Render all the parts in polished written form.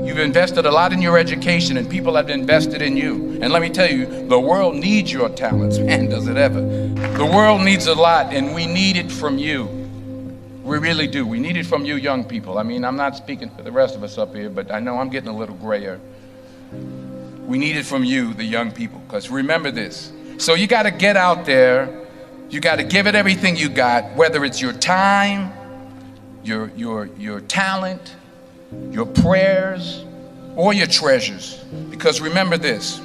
You've invested a lot in your education, and people have invested in you. And let me tell you, the world needs your talents. Man, does it ever. The world needs a lot, and we need it from you. We really do. We need it from you young people. I mean, I'm not speaking for the rest of us up here, but I know I'm getting a little grayer. We need it from you, the young people, because remember this. So you got to get out there. You got to give it everything you got, whether it's your time, your talent, your prayers, or your treasures. Because remember this,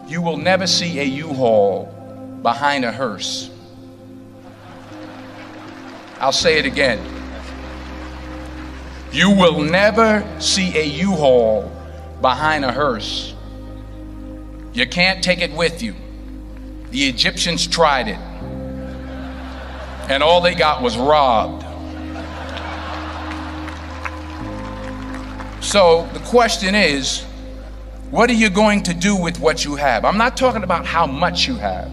you will never see a U-Haul behind a hearse. I'll say it again. You will never see a U-Haul behind a hearse. You can't take it with you. The Egyptians tried it, and all they got was robbed. So the question is, what are you going to do with what you have? I'm not talking about how much you have.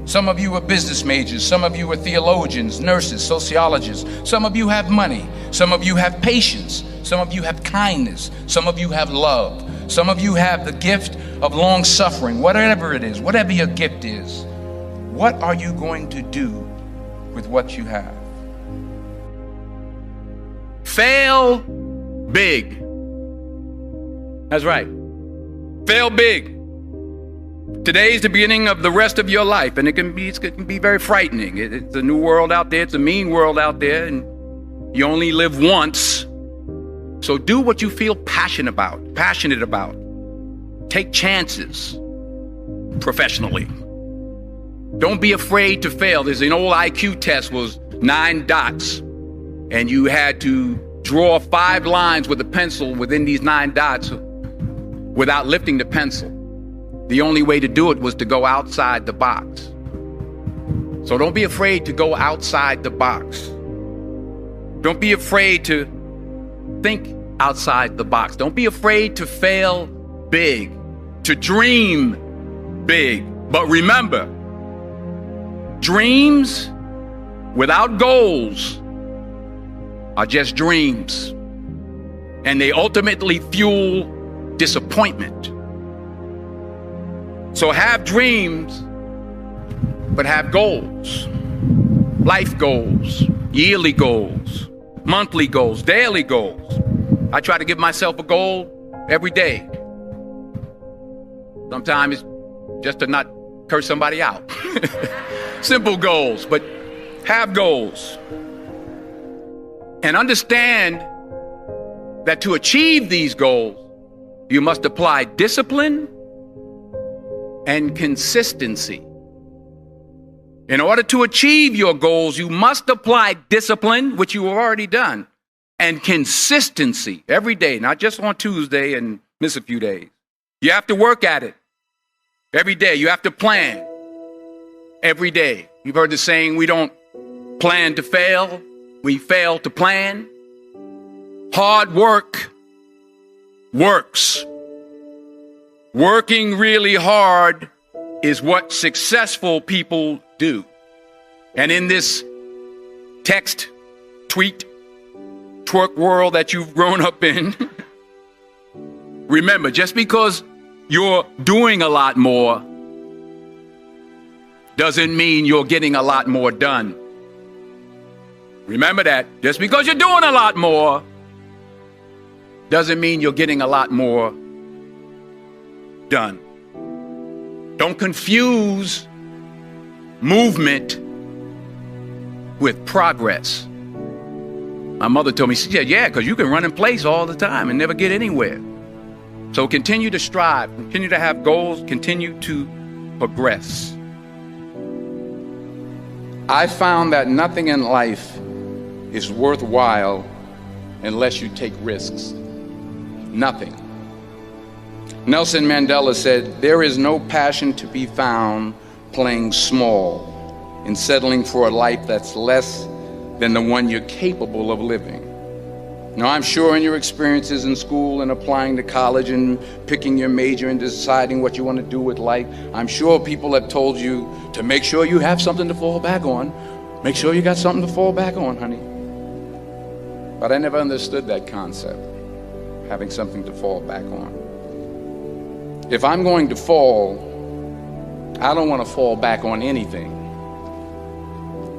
Some of you are business majors, some of you are theologians, nurses, sociologists. Some of you have money, some of you have patience, some of you have kindness, some of you have love, some of you have the gift of long suffering. Whatever it is, whatever your gift is, what are you going to do with what you have? Fail big. That's right. Fail big. Today's the beginning of the rest of your life, and it can be very frightening. It's a new world out there. It's a mean world out there, and you only live once. So do what you feel passionate about. Take chances professionally. Don't be afraid to fail. There's an old IQ test, was 9 dots, and you had to draw 5 lines with a pencil within these 9 dots without lifting the pencil. The only way to do it was to go outside the box. So don't be afraid to go outside the box. Don't be afraid to think outside the box. Don't be afraid to fail big, to dream big. But remember, dreams without goals are just dreams, and they ultimately fuel disappointment. So have dreams, but have goals. Life goals, yearly goals, monthly goals, daily goals. I try to give myself a goal every day. Sometimes it's just to not curse somebody out. Simple goals, but have goals. And understand that to achieve these goals, you must apply discipline and consistency. In order to achieve your goals, you must apply discipline, which you have already done, and consistency every day, not just on Tuesday and miss a few days. You have to work at it every day. You have to plan every day. You've heard the saying, we don't plan to fail, we fail to plan. Hard work works. Working really hard is what successful people do. And in this text, tweet, twerk world that you've grown up in, remember, just because you're doing a lot more doesn't mean you're getting a lot more done. Remember that. Just because you're doing a lot more doesn't mean you're getting a lot more done. Don't confuse movement with progress. My mother told me, she said, yeah, because you can run in place all the time and never get anywhere. So continue to strive, continue to have goals, continue to progress. I found that nothing in life is worthwhile unless you take risks. Nothing. Nelson Mandela said, there is no passion to be found playing small and settling for a life that's less than the one you're capable of living. Now, I'm sure in your experiences in school and applying to college and picking your major and deciding what you want to do with life, I'm sure people have told you to make sure you have something to fall back on. Make sure you got something to fall back on, honey. But I never understood that concept. having something to fall back on. If I'm going to fall, I don't want to fall back on anything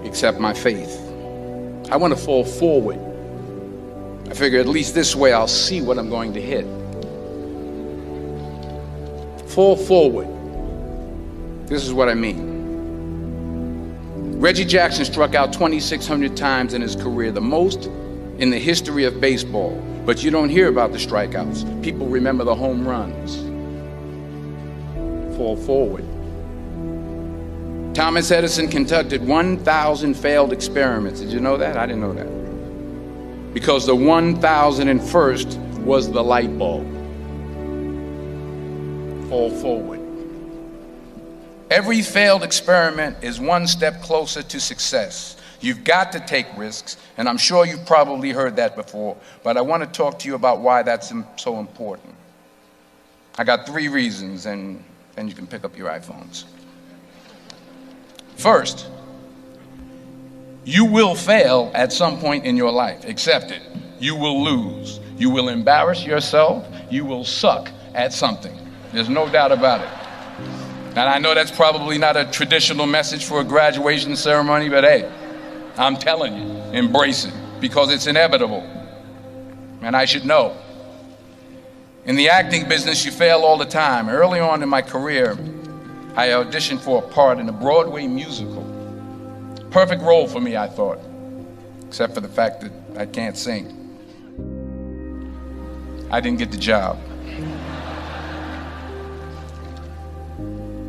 except my faith. I want to fall forward. I figure at least this way I'll see what I'm going to hit. Fall forward. This is what I mean. Reggie Jackson struck out 2,600 times in his career, the most in the history of baseball. But you don't hear about the strikeouts. People remember the home runs. Fall forward. Thomas Edison conducted 1,000 failed experiments. Did you know that? I didn't know that. Because the 1,001st was the light bulb. Fall forward. Every failed experiment is one step closer to success. You've got to take risks, and I'm sure you've probably heard that before, but I want to talk to you about why that's so important. I got 3 reasons, and then you can pick up your iPhones. First, you will fail at some point in your life. Accept it. You will lose. You will embarrass yourself. You will suck at something. There's no doubt about it. And I know that's probably not a traditional message for a graduation ceremony, but hey, I'm telling you, embrace it, because it's inevitable. And I should know. In the acting business, you fail all the time. Early on in my career, I auditioned for a part in a Broadway musical. Perfect role for me, I thought, except for the fact that I can't sing. I didn't get the job.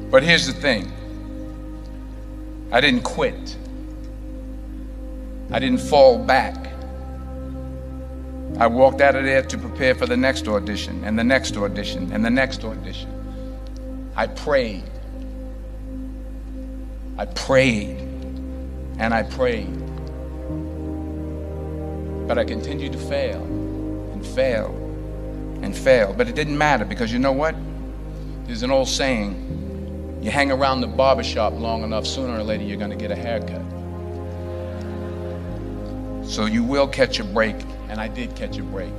But here's the thing. I didn't quit. I didn't fall back. I walked out of there to prepare for the next audition, and the next audition, and the next audition. I prayed. I prayed, and I prayed. But I continued to fail, and fail, and fail. But it didn't matter, because you know what? There's an old saying, you hang around the barbershop long enough, sooner or later you're going to get a haircut. So you will catch a break, and I did catch a break.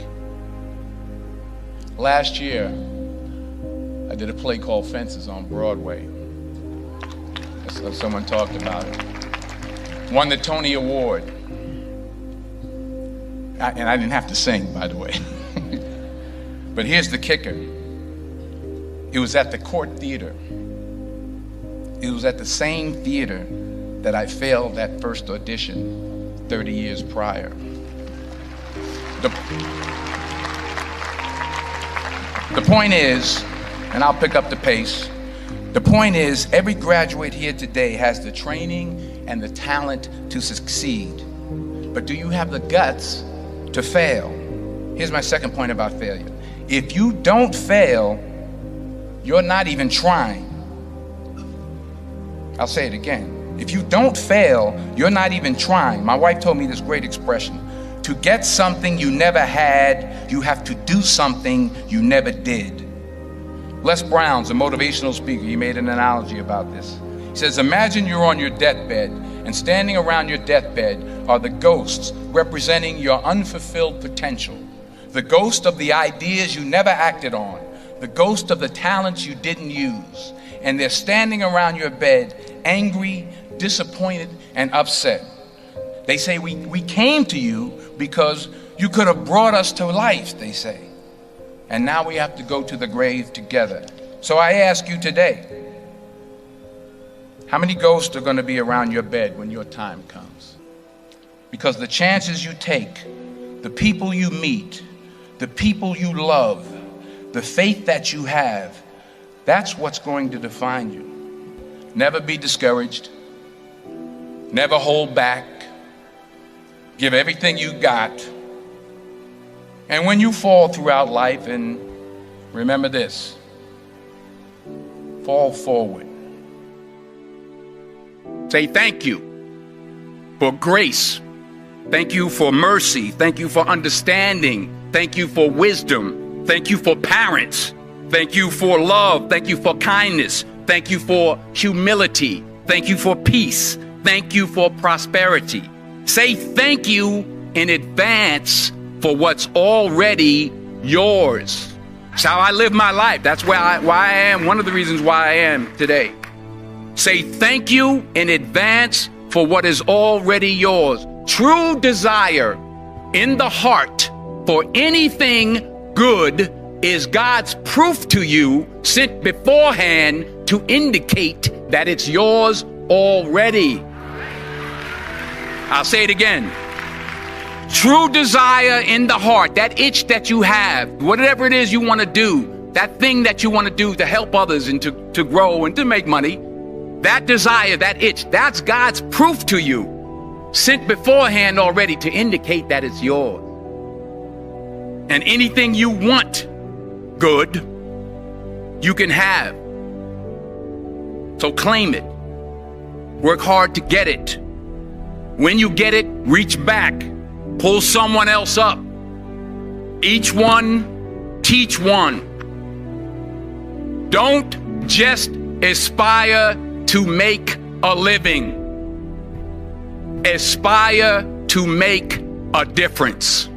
Last year, I did a play called Fences on Broadway. Someone talked about it. Won the Tony Award. And I didn't have to sing, by the way. But here's the kicker. It was at the Court Theater. It was at the same theater that I failed that first audition 30 years prior. The point is, and I'll pick up the pace, the point is, every graduate here today has the training and the talent to succeed. But do you have the guts to fail? Here's my second point about failure. If you don't fail, you're not even trying. I'll say it again. If you don't fail, you're not even trying. My wife told me this great expression. To get something you never had, you have to do something you never did. Les Brown's a motivational speaker. He made an analogy about this. He says, imagine you're on your deathbed, and standing around your deathbed are the ghosts representing your unfulfilled potential. The ghost of the ideas you never acted on. The ghost of the talents you didn't use. And they're standing around your bed, angry, disappointed, and upset. They say, we came to you because you could have brought us to life, they say. And now we have to go to the grave together. So I ask you today, how many ghosts are going to be around your bed when your time comes? Because the chances you take, the people you meet, the people you love, the faith that you have, that's what's going to define you. Never be discouraged. Never hold back. Give everything you got. And when you fall throughout life, and remember this, fall forward. Say thank you for grace. Thank you for mercy. Thank you for understanding. Thank you for wisdom. Thank you for parents. Thank you for love. Thank you for kindness. Thank you for humility. Thank you for peace. Thank you for prosperity. Say thank you in advance for what's already yours. It's how I live my life. That's why I am, one of the reasons why I am today. Say thank you in advance for what is already yours. True desire in the heart for anything good is God's proof to you, sent beforehand to indicate that it's yours already. I'll say it again. True desire in the heart, that itch that you have, whatever it is you want to do, that thing that you want to do to help others and to grow and to make money, that desire, that itch, that's God's proof to you, sent beforehand already to indicate that it's yours. And anything you want good, you can have. So claim it. Work hard to get it. When you get it, reach back. Pull someone else up. Each one, teach one. Don't just aspire to make a living. Aspire to make a difference.